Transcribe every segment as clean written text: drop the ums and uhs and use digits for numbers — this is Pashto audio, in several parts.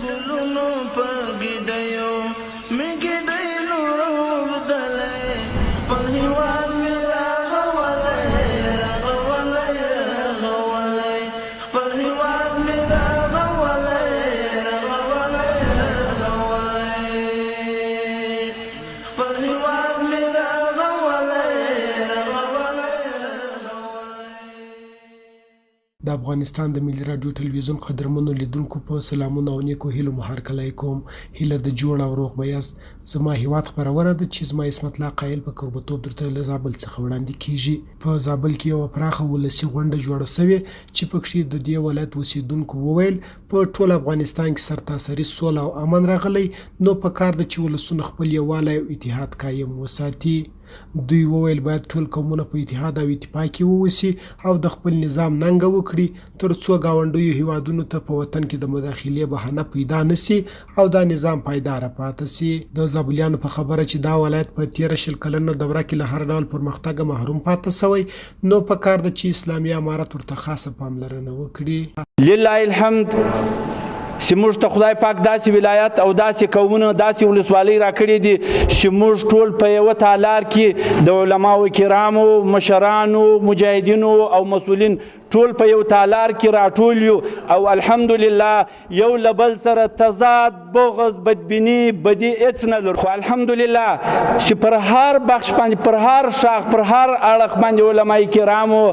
ګلونو په ګډیو مې ګډۍ لوبدلې خپل هېواد مې راغولی خپل هېواد مې راغولی خپل هېواد مې د افغانستان د ملي راډیو تلویزیون قدرمنو لیدونکو په سلامونه او نیکو هیلو مو هرکلی کوم. هیله د جوړ او روغ به یاست. زما هیواد خپرونه ده چې زما اسمت الله قایل په کوربتوب درته له زابل څخه وړاندې کیږي. په زابل کې یوه پراخه ولسي غونډه جوړه شوې چې پکښې د دې ولایت اوسېدونکو وویل په ټول افغانستان کې سرتاسري سوله او امن راغلی، نو پکار ده چې ولسونه خپل یووالی او اتحاد قایم وساتي. دوی وویل باید ټول قومونه په اتحاد او اتفاق کې واوسي او د خپل نظام ننګه وکړي تر څو ګاونډیو هیوادونو ته په وطن کې د مداخلې بهانه پیدا نشي او دا نظام پایداره پاتې شي. د زابلیانو په خبره چې دا ولایت په 13 کلنه دوره کې له هر ډول پرمختګ محروم پاتې شوی، نو پکار ده چې اسلامي امارت ورته خاصه پاملرنه وکړي. لله الحمد چې موږ ته خدای پاک داسې ولایت او داسې قومونه داسې ولسوالۍ راکړي دي چې موږ ټول په یوه تالار کې د علماو کرامو، مشرانو، مجاهدینو او مسؤلین ټول په یو تالار کې راټول یو او الحمدلله یو له بل سره تضاد، بغض، بدبیني، بدي هېڅ نه لرو. خو الحمدلله چې پر هر بخش باندې، پر هر شاخ، پر هر اړخ باندې علمای کرامو،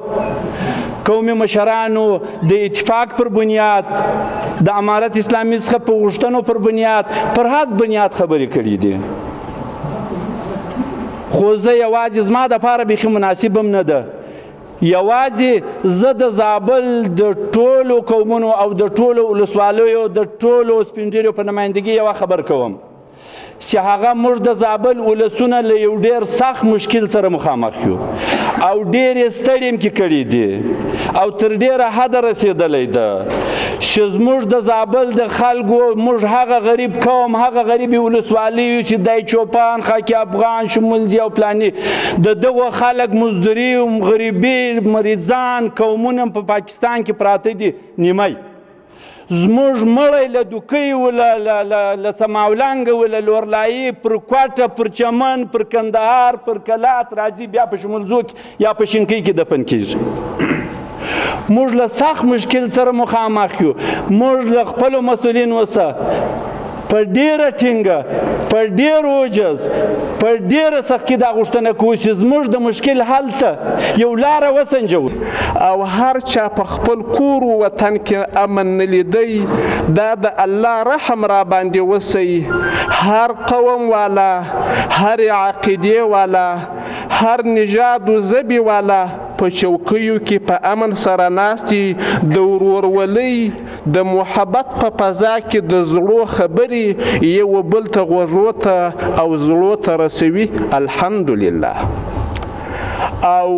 قومي مشرانو د اتفاق پر بنیاد، د امارت اسلامي څخه په غوښتنو پر بنیاد، پر هر بنیاد خبرې کړي دي. خو زه یوازې زما دپاره بیخي مناسب هم نه ده، یوازې زه د زابل د ټولو قومونو او د ټولو ولسوالیو د ټولو سپین ږیرو په نمایندګۍ یوه خبر کوم چې هغه موږ د زابل ولسونه له یو ډېر سخت مشکل سره مخامخ یو او ډېر یې ستړي هم کې کړي دي او تر ډېره حده رسېدلی ده چې زموږ د زابل د خلکو، موږ هغه غریب قوم، هغه غریبې ولسوالۍ یو چې دی چوپان، خاکي افغان، شمولزي او پلاني، د دغو خلک مزدوري، غریبي، مریضان قومونه په پاکستان کې پراته دي نیمه. زموږ مړی له دوکۍ و، له سماولنګه و، له لورلایي، پر کوټه، پر چمن، پر کندهار، پر کلات راځي، بیا په شمولزو کې یا په شینکۍ کې دفن کېږي. موږ له سخت مشکل سره مخامخ یو. موږ له خپلو مسؤلینو سره په ډېره ټینګه، په ډېر عجز، په ډېره سختۍ دا غوښتنه کوو چې زموږ د مشکل حل ته یو لاره وسنجوو. او هر چا په خپل کور و وطن کې امن نه لیدی، دا د الله رحم را باندې وسی. هر قوم والا، هر عقیدې والا، هر نژاد و ژبې والا په چوکیو کې په امن سره ناستي، د ورورولۍ، د محبت په فضا کې د زړو خبرې یو بل ته غوږو ته او زړو ته رسوي. الحمدلله. او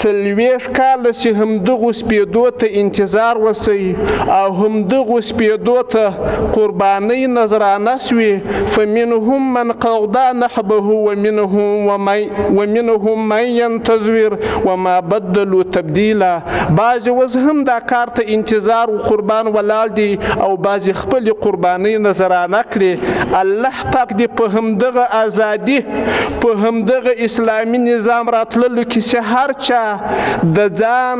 40 کاله چې همدغو سپېدو ته انتظار وسی او همدغو سپېدو ته قربانۍ نظرانه سوې، فمنهم من قضى نحبه ومنهم من ينتظر وما بدلوا تبدیلا. بعضې اوس هم دا کار ته انتظار و قربان ولاړ دي او بعضې خپلې قربانۍ نظرانه کړي. الله پاک دې په همدغه ازادي، په همدغه اسلامي نظام راتللو کې چې هر چا د ځان،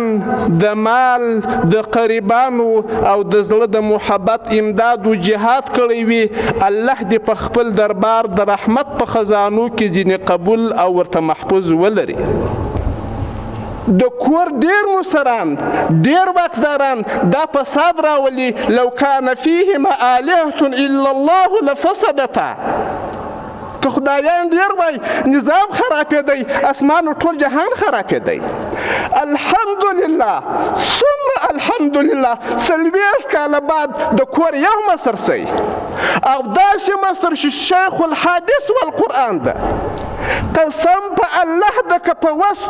د مال، د قریبانو او د زړه د محبت امداد و جهاد کړی وي، الله دې په خپل دربار د رحمت په خزانو کې ځینې قبول او ورته محفوظ ولري. د کور ډېر مشران، ډېر واکداران دا فساد راولي. لو کان فیهما آلهة الا الله لفسدتا. که خدایان ډېر وای نظام خرابېدی، اسمان و ټول جهان خرابېدی. الحمدلله ثم الحمدلله 40 کاله بعد د کور یو مصر سی او داسې مصر چې شیخ الحدیث والقرآن ده. قسم په الله ده که په وس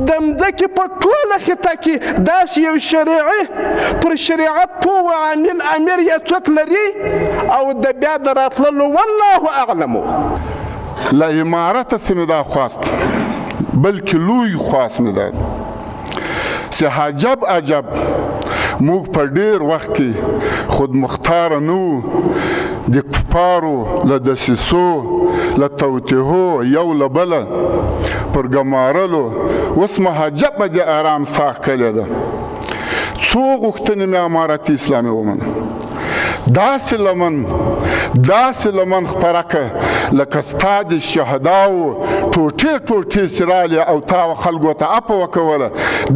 د مځکې په ټوله خطه کې داسې یو شریعي پر شریعت پوه عامل امیر یا څوک لري او د بیا د راتللو والله اعلمو. له امارته څه مې دا خواست، بلکې لوی خواست مې ده چې عجب موږ په ډېر وخت کې خودمختاره نه وو د کفارو له دسیسو له توطیهو یو له بله پر ګمارلو اوس مهاجبه د ارام ساه کلې ده. څو غوښتنې مې امارت اسلامي ومنه، داسې لمن خپره کړه لکه ستا د شهداو ټوټې ټوټې چې رالې او تا خلکو ته عفو وکوله.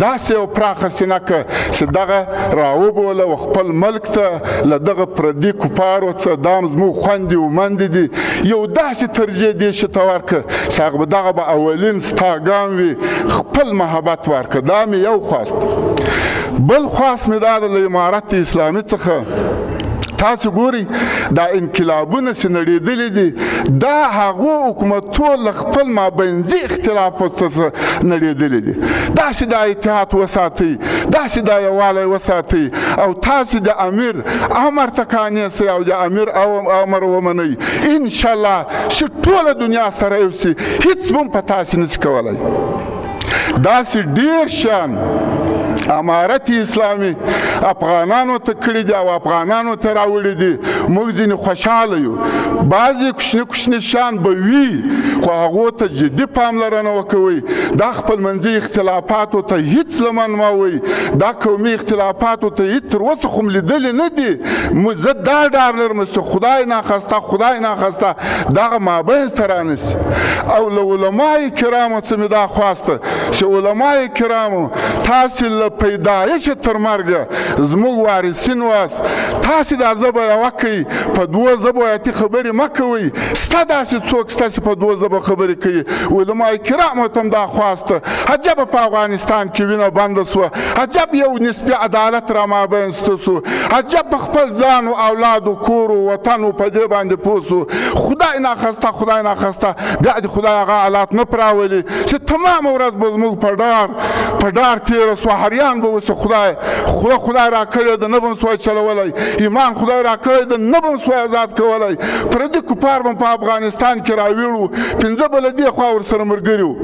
داسې یو پراخه سینه کړه چې دغه راوبوله و خپل ملک ته له دغه پردي کفارو څخه دا زموږ خویندې و میندې دي. یو داسې ترجیح دې شي ته ورکړه چې هغه به دغه به اولین ستا ګام وي، خپل محبت ورکړه. دا مې یو خواست. بل خواست مې دا ده له امارت اسلامي څخه تاسو ګورئ دا انقلابونه چې نړېدلي دي دا هغو حکومتو له خپل مابینځي اختلافاتو څخه نړېدلي دي. داسې دا اتحاد وساتئ، داسې دا یووالی وساتئ او تاسې د امیر امر ته قانع سئ او د امیر امر ومنئ. انشاءالله چې ټوله دنیا سره یو سي، هیڅ هم په تاسې نشي کولی. داسې ډېر شیان امارت اسلامي افغانانو ته کړي دي او افغانانو ته راوړي دي. موږ ځینې خوشحاله یو، بعضې کوچني کوچني شیان به وي خو هغو ته جدي پاملرنه وکوئ. دا خپل منځي اختلافاتو ته هیڅ لمن مه وئ، دا قومي اختلافاتو ته هیڅ تر اوسه خو لیدلي نه دي. زه دا ډار لرم چې خدای ناخواسته دغه مابینځ ته رانسي. او له علمای کرامو څخه مې دا خواسته چې علمای کرامو تاسې له پیدایشه تر مرګه زموږ وارثین واست. تاسې دا ژبه یوه کوئ، په دوه ژبو ایتي خبرې مه کوئ. سته داسې څوک شته چې په دوه ژبو خبرې کوي. علمای کرامو ته هم دا خواسته. عجبه په افغانستان کې وینه بنده سوه، عجب یو نسبي عدالت را مابینځته سو، عجب په خپل ځان و اولاد و کور و وطن و په دې باندې پوه سو. خدای ناخواسته بیا د خدای هغه حالات نه پراولي چې تمام ورځ به زموږ په ډار تېره سوه. هریان به اوس خدای را کړی ده نه به م سوی چلولی، ایمان خدای را کړی ده نه به م سوی ازاد کولی. پردي کفار به په افغانستان کې راویړ وو، 5 به له دې خوا ورسره ملګري وو.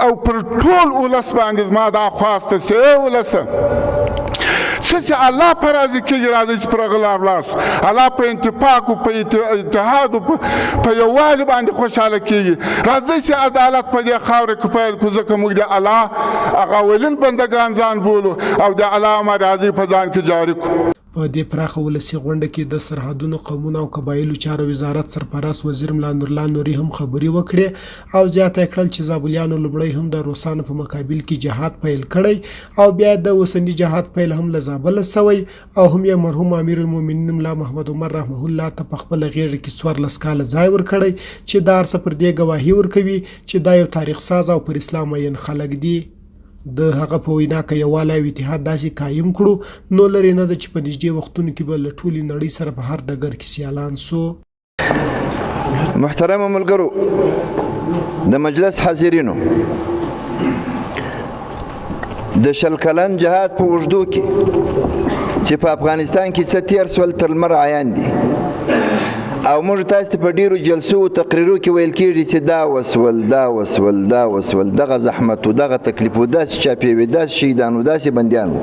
او پر ټول ولس باندې زما دا خواسته چې ای ولسه چې الله په راضي کېږي راځئ چې پر هغه لار ولاړ شو. الله په اتفاق و په اتحاد و په یووالي باندې خوشحاله کېږي. راځئ چې عدالت په دې خاوره کې پیل کړو ځکه موږ د الله هغه اولین بندګان ځان بولو او د الله امر راضي په ځان کې جاري کړو. په دې پراخه ولسي غونډه کې د سرحدونو، قومونو او قبایلو چارو وزارت سرپرست وزیر ملا نورالله نوري هم خبرې وکړې او زیاته کړل چې زابلیانو لومړی هم د روسانو په مقابل کې جهاد پیل کړی او بیا د اوسني جهاد پیل هم له زابله سوی او هم یې مرحوم امیر المؤمنین ملا محمد عمر رحمه الله ته په خپله غېږه کې 14 کاله ځای ورکړی چې دا هر څه پر دې ګواهي ورکوي چې دا یو تاریخ ساز او پر اسلام مین خلک دي. د هغه په وینا که یووالی او اتحاد داسې قایم کړو نو لرې نه ده چې په نږدې وختونو کې به له ټولې نړۍ سره په هر ډګر کې سیالان سو. محترمو ملګرو، د مجلس حاضرینو، د 20 کلن جهاد په اوږدو کې چې په افغانستان کې څه تېر سول تر لمر عیان دي او موږ تاسو ته په ډیرو جلسو او تقریرو کې ویل کېږي چې دا وسول دغه زحمت او دغه تکلیف او داسې چاپې وي، داسې شهیدان او داسې بندیان وو،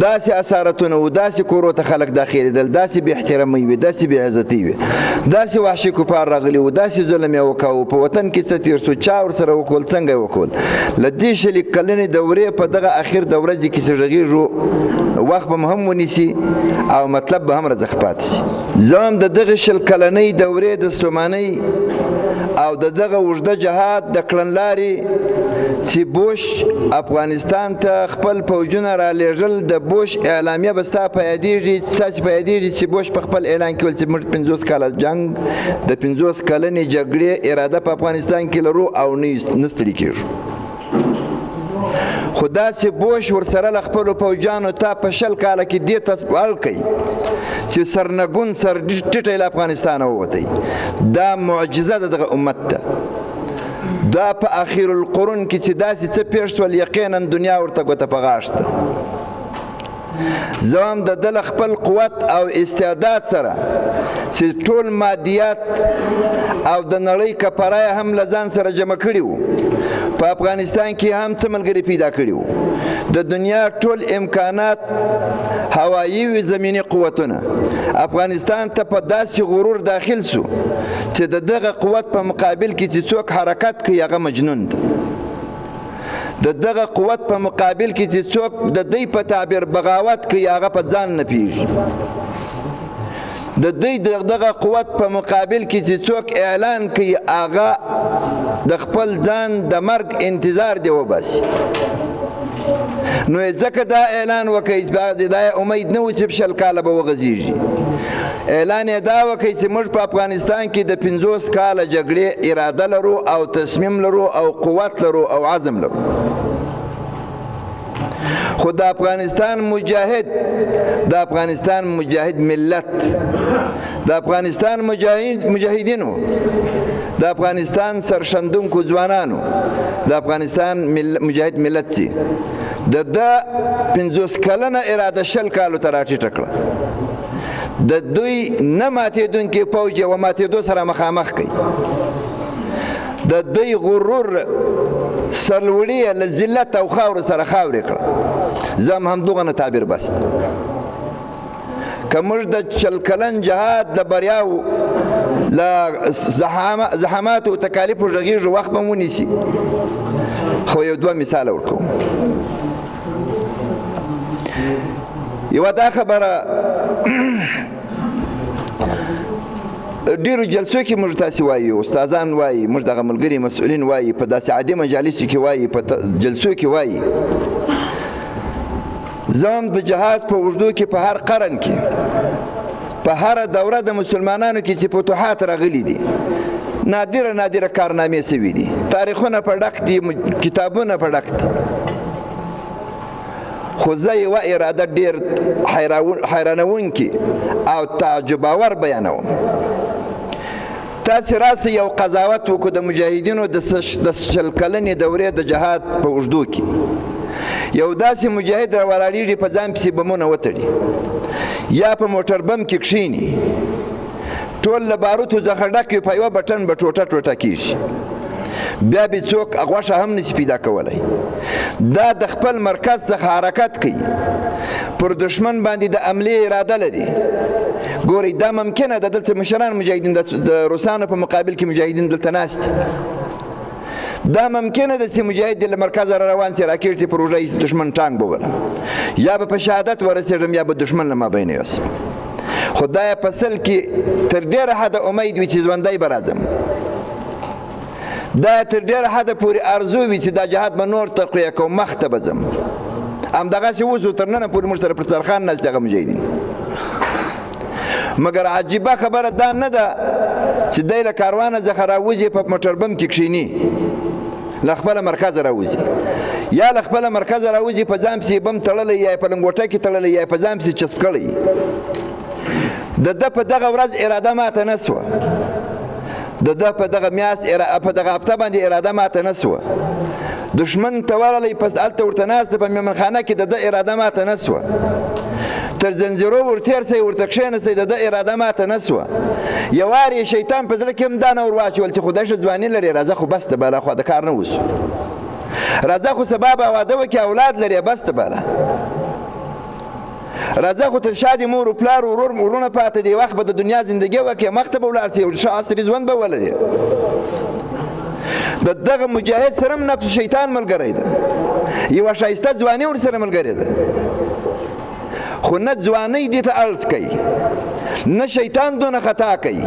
داسې اسارتونه او داسې کورو ته خلک داخلېدل، داسې بې احترامي وي، داسې بې عزتي وي، داسې وحشي کفار راغلي وو، داسې ظلم یې وکاوه، په وطن کې څه تېر سو، چا ورسره وکول، څنګه یې وکول. له دې 20 کلنې دورې په دغه اخر د ورځې کې چې غږېږو وخت به هم ونیسي او مطلب به هم رزق پاتې شي. زه هم د دغه 20 کلنۍ دورې د ستومانۍ او د دغه اوږده جهاد د کړنلارې چې بوش افغانستان ته خپل پوځونه رالېږل، د بوش اعلامیه به ستا په یادېږي چې بوش په خپل اعلان کې ویل چې موږ 50 کاله جنګ د 50 کلنې جګړې اراده په افغانستان کې لرو او نه ستړي کېږو. خو داسې بوش ورسره له خپلو پوځیانو ته په 20 کاله کې دې ته سپارل کوي چې سرنګون سر ټیټی له افغانستانه ووتی. دا معجزه ده دغه امت ته. دا په اخر القرون کې چې داسې څه پېښ شول یقینا دنیا ورته ګوته په غاښ ده. زه هم د ده له خپل قوت او استعداد سره چې ټول مادیات او د نړۍ کپره هم له ځان سره جمع کړي وو، په افغانستان کې هم څه ملګري پیدا کړي وو. د دنیا ټول امکانات، هوایي و زمینی قوتونه افغانستان ته په داسې غرور داخل سو چې د دغه قوت په مقابل کې چې څوک حرکت کوي هغه مجنون ده. د دغه قوت په مقابل کې چې څوک د دوی په تعبیر بغاوت کوي هغه په ځان نه پیږي. د دوی دغه قوت په مقابل کې چې څوک اعلان کوي هغه د خپل ځان د مرګ انتظار دی وباسي. نو ځکه دا اعلان وکړي دا امید نه و چې 20 کاله به وغځېږي. اعلان یې دا وکړي چې موږ په افغانستان کې د 50 کاله جګړې اراده لرو او تصمیم لرو او قوت لرو او عزم لرو. خو د افغانستان مجاهد، د افغانستان مجاهد ملت، د افغانستان مجاهدینو، د افغانستان سرښندونکو ځوانانو، د افغانستان مجاهد ملت سي د 50 کلنه اراده 20 کالو ته راټیټه کړه. د دوی نه ماتېدونکي پوځ یې و ماتېدو سره مخامخ کوي. د دوی غرور سرلوړي یې له ذلت او خاورو سره خاورې کړه. زه هم همدغه نه تعبیر بس ده. که موږ د 40 کلن جهاد د بریاو له زحماتو او تکالیفو غږیږو وخت به ونیسي. خو یو دوه مثاله ورکوم. یوه دا خبره ډیرو جلسو کې موږ تاسې وایو، استادان وایي، موږ دغه ملګري مسؤلین وایي، په داسې عادي مجالسو کې وایي، په جلسو کې وایي. زه هم د جهاد په اوږدو کې په هر قرن کې په هره دوره د مسلمانانو کې چې فتوحات راغلي دي نادره کارنامې سوي دي، تاریخونه په ډک دي، کتابونه په ډک دي. خو زه یوه اراده ډېر حیرانونکې او تعجباور بیانوم. تاسې راسئ یو قضاوت وکړو د مجاهدینو د 20 کلنې دورې د جهاد په اوږدو کې. یو داسې مجاهد راولاړېږي په ځان پسې بمونه وتړي یا په موټر بم کې کښېني، ټول له باروتو څخه ډک وي، په یوه بټن به ټوټه کېږي، بیا به څوک غوښه هم نشي پیدا کولی. دا د خپل مرکز څخه حرکت کوي، پر دشمن باندې د حملې اراده لري. ګورئ دا ممکنه ده دلته مشران مجاهدین د روسانو په مقابل کې مجاهدین دلته ناست دي. دا ممکنه ده چې مجاهد له مرکزه را روان سي راکېټ یې پر اوږه ایسي دښمن ټانک به وله، یا به په شهادت ورسېږم یا به دښمن له مابینه یوسم. خو دا یې په سل کې تر ډېره حده امید وي چې ژوندی به راځم. دا تر ډېره حده پورې ارزو وي چې دا جهاد به نور تقویه کوم، مخ ته به ځم. همدغسې اوس تر ننه پورې موږ سره پر سرخان ناست دي هغه مجاهدین. مګر عجیبه خبره دا نه ده چې دی له کاروانه څخه راوځي په موټر بم کې کښېني، له خپله مرکزه راوځي، یا له خپله مرکزه راوځي په ځان پسې بم تړلی، یا په لنګوټه کې تړلی، یا په ځان پسې چسپ کړی. د ده په دغه ورځ اراده ماته نه سوه، د ده په دغه میاشت په دغه هفته باندې اراده ماته نه سوه. دښمن ته ورغلی، پس هلته ورته ناست په میمنخانه کې د ده اراده ماته نه سوه. تر زنځیرو ورتېر سئ، ورته کښېنستی، د ده اراده ماته نه سوه. یو وار یې شیطان په زړه کې هم دا نه ور واچول چې خدای ښه ځواني لرې، راځه خو بس ته باله، خو د کار نه وسو، راځه خو سبا به واده وکړې اولاد لرې، بس ته باله، راځه خو تر شا دې مور و پلار ورور ورونه پاته دي، وخت به د دنیا زندګي وکړې، مخ ته به ولاړ سې، ښه عصري ژوند به ولرې. د دغه مجاهد سره هم نفس شیطان ملګری ده، یوه ښایسته ځواني ورسره ملګرې ده. خو نه ځوانۍ دې ته عرض کوي، نه شیطان دونه خطا کوي،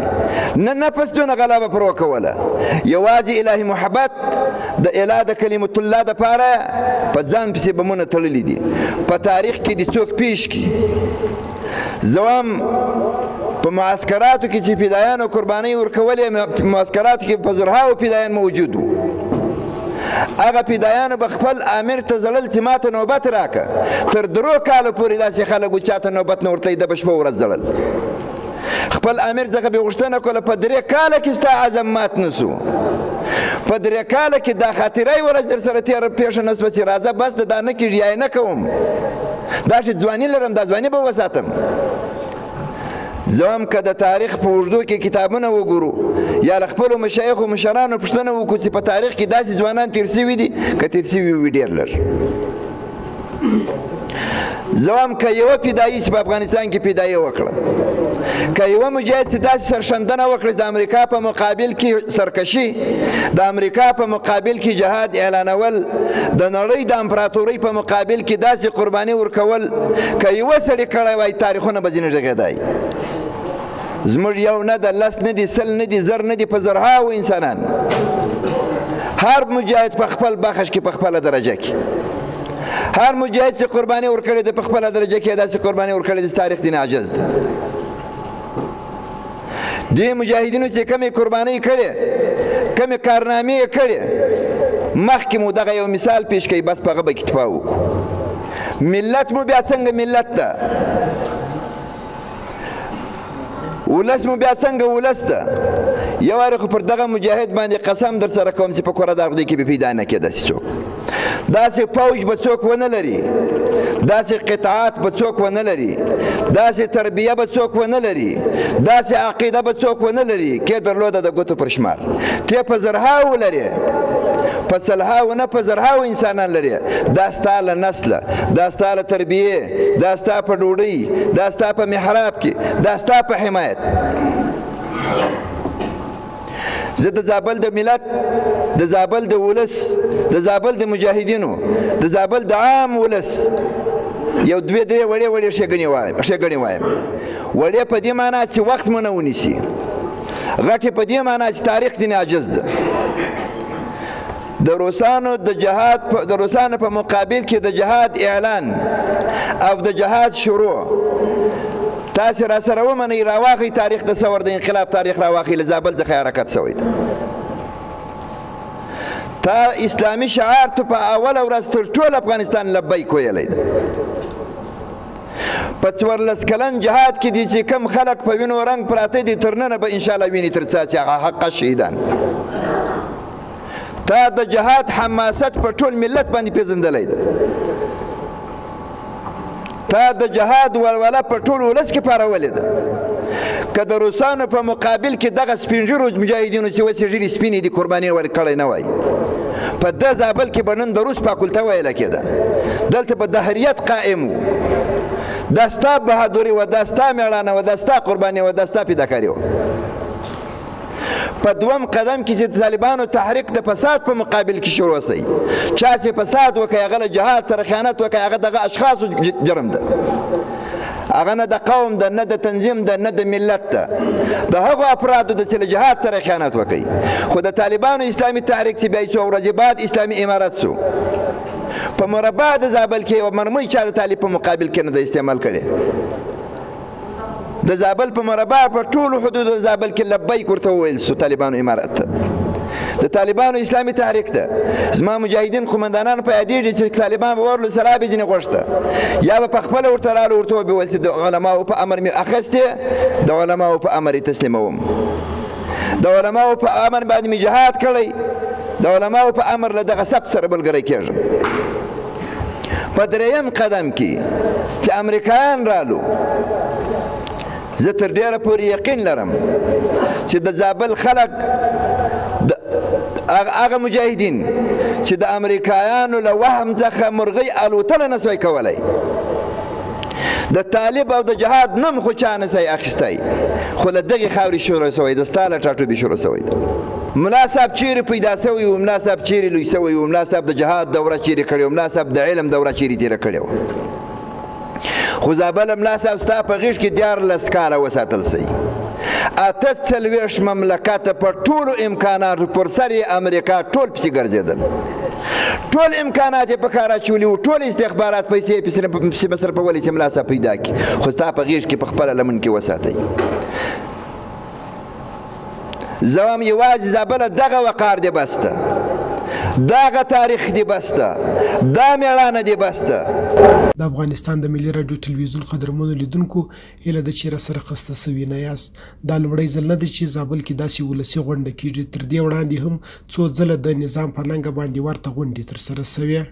نه نفس دونه غلبه پر وکوله. یوازې الهي محبت د اله د کلمت الله دپاره په ځان پسې بمونه تړلي دي. په تاریخ کې دې څوک پیش کړي. زه هم په معسکراتو کې چې فدایانو قربانۍ ورکولې، په معسکراتو کې په زرهاو فدایان موجود وو. هغه فدایانو به خپل امیر ته ژړل چې ماته نوبت راکړه. تر 3 کالو پورې داسې خلک وو چاته نوبت نه ورتلی، ده به شپه ورځ ژړل. خپل امیر څخه به یې غوښتنه کوله په 3 کاله کې ستا عزم مات نه سو، په 3 کاله کې دا خاطره ورځ در سره تېره پېښه نه سوه چې راځه بس د دا نه کېږي یا یې نه کوم. داسې ځواني لرم دا ځواني به وساتم. زه هم که د تاریخ په اوږدو کې کتابونه وګورو یا له خپلو مشایخو مشرانو پوښتنه وکړو چې په تاریخ کې داسې ځوانان تېر سوي دي که تېر سوي وي ډېر لږ. زه هم که یوه فدایي چې په افغانستان کې فدایي وکړه، که یوه مجاهد چې داسې سرښندنه وکړه چې د امریکا په مقابل کې سرکشي، د امریکا په مقابل کې جهاد اعلانول، د نړۍ د امپراتورۍ په مقابل کې داسې قرباني ورکول، که یوه سړي کړی وای تاریخونه به ځینې غږېدای. زموږ یو نه د لس نه دي سل نه دي زر نه دي په زرهاوو انسانان، هر مجاهد په خپل بخش کې په خپله درجه کې، هر مجاهد چې قرباني ورکړې ده په خپله درجه کې داسې قرباني ورکړې ده چې تاریخ ځینې عاجز ده. دې مجاهدینو چې کمې قربانۍ کړې، کمې کارنامې یې کړې، مخکې مو دغه یو مثال پیش کوي، بس په هغه به اکتفا وکړو. ملت مو بیا څنګه ملت ده، ولس مو بیا څنګه ولس ده. یو وارې خو پر دغه مجاهد باندې قسم در سره کوم چې په کوره دغدۍ کې به پیدا نه کېده داسې څوک، داسې فوج به څوک ونه لري، داسې قطعات به څوک ونه لري، داسې تربیه به څوک ونه لري، داسې عقیده به څوک ونه لري کې درلوده د ګوتو پر شمار. ته په زرهاو لرې، په سلهاو نه په زرهاو انسانان لري. دا ستا له نسله، دا ستا له تربیې، دا ستا په ډوډۍ، دا ستا په محراب کې، دا ستا په حمایت. زه د زابل د ملت، د زابل د ولس، د زابل د مجاهدینو، د زابل د عام ولس یو دوې درې وړې ښېګڼې وایم. وړې په دې معنا چې وخت مو نه ونیسي، غټې په دې معنا چې تاریخ ځینې عاجز ده. د روسانو په مقابل کې د جهاد اعلان او د جهاد شروع تاسې را سره ومنئ، راواخئ تاریخ د ثور د انقلاب تاریخ راواخئ، له زابل څخه حرکت شوی ده. تا اسلامي شعار ته په اوله ورځ تر ټول افغانستان لبیک ویلی ده. په 14 کلن جهاد کې دي چې کم خلک په وینو رنګ پراته دي، تر ننه به انشاءالله ویني تر څه چې هغه حقه شهیدان. تا د جهاد حماست په ټول ملت باندې پیژندلی ده، تا د جهاد ولوله په ټول ولس کې پارولې ده. که د روسانو په مقابل کې دغه سپین ږیرو مجاهدینو چې اوس یې ږیرې سپینې دي قرباني ورکړی نه وای، په ده زابل کې به نن د روس فاکولته ویله کېده، دلته به دهریت قائم و. دا ستا بهادري وه، دا ستا مېړانه وه، دا ستا قرباني وه، دا ستا فداکاري وه. په دوم قدم کې چې د طالبانو تحریک د فساد په مقابل کې شروع شي، چا چې فساد وکړي هغه له جهاد سره خیانت وکړي، هغه دغه اشخاصو جرم ده، هغه نه د قوم ده، نه د تنظیم ده، نه د ملت ده، د هغو افرادو ده چې له جهاد سره خیانت وکړي. خو د طالبانو اسلامي تحریک چې بیا څو ورځې بعد اسلامي امارت شو، په مربع د زابل کې یوه مرمۍ چا د طالب په مقابل کې نه ده استعمال کړې. د زابل په مربع په ټولو حدودو د زابل کې لبیک ورته وویل سو طالبانو امارت ته، د طالبانو اسلامي تحریک ته. زما مجاهدین قومندانان په یادېږي چې طالبان به ورلو سرابې ځینې غوښته، یا به په خپله ورته رالو ورته وبې ویل چې د علماو په امر مې اخیستې، د علماو په امر یې تسلیموم، د علماو په امر باندې مې جهاد کړی، د علماو په امر له دغه سبت سره ملګری کېږم. په درېیم قدم کې چې امریکایان رالو، زه تر ډېره پورې یقین لرم چې د زابل خلک، هغه مجاهدین چې د امریکایانو له وهم څخه مرغۍ الوتله نه سوی کولی، د طالب او د جهاد نوم خو چا نه سوی اخیستی، خو له دغې خاورې شروع سوی ده، ستا له ټاټوبې شروع سوی ده. ملا صاحب چیرې پیدا سوی و، ملا صاحب چیرې لوی سوی و، ملا صاحب د جهاد دوره چیرې کړې و، ملا صاحب د علم دوره چیرې تېره کړې وه. خو زابل ملا صاحب ستا په غېږ کې 14 کاله وساتل سئ، 48 مملکته په ټولو امکاناتو پر سر یې امریکا ټول پسې ګرځېدل، ټول امکانات یې په کار اچولي وو، ټول استخبارات پیسې یې پسې مصرفولې چې ملا صاحب پیدا کړي، خو ستا په غېږ کې په خپله لمن کې وساتئ. زه وایم یوازې زابله دغه وقار دې بس ده، دغه تاریخ دی بسته، دا میړانه دی بسته. د افغانستان د ملي راډیو ټلویزیون قدرمنو لیدونکو هیله ده چې راسره خسته سوي نه یاست. دا لومړی ځل نه دی چې زابل کې داسې ولسي غونډه کېږي. تر دې وړاندې هم څو ځله د نظام په ننګه باندې ورته غونډې ترسره سوې.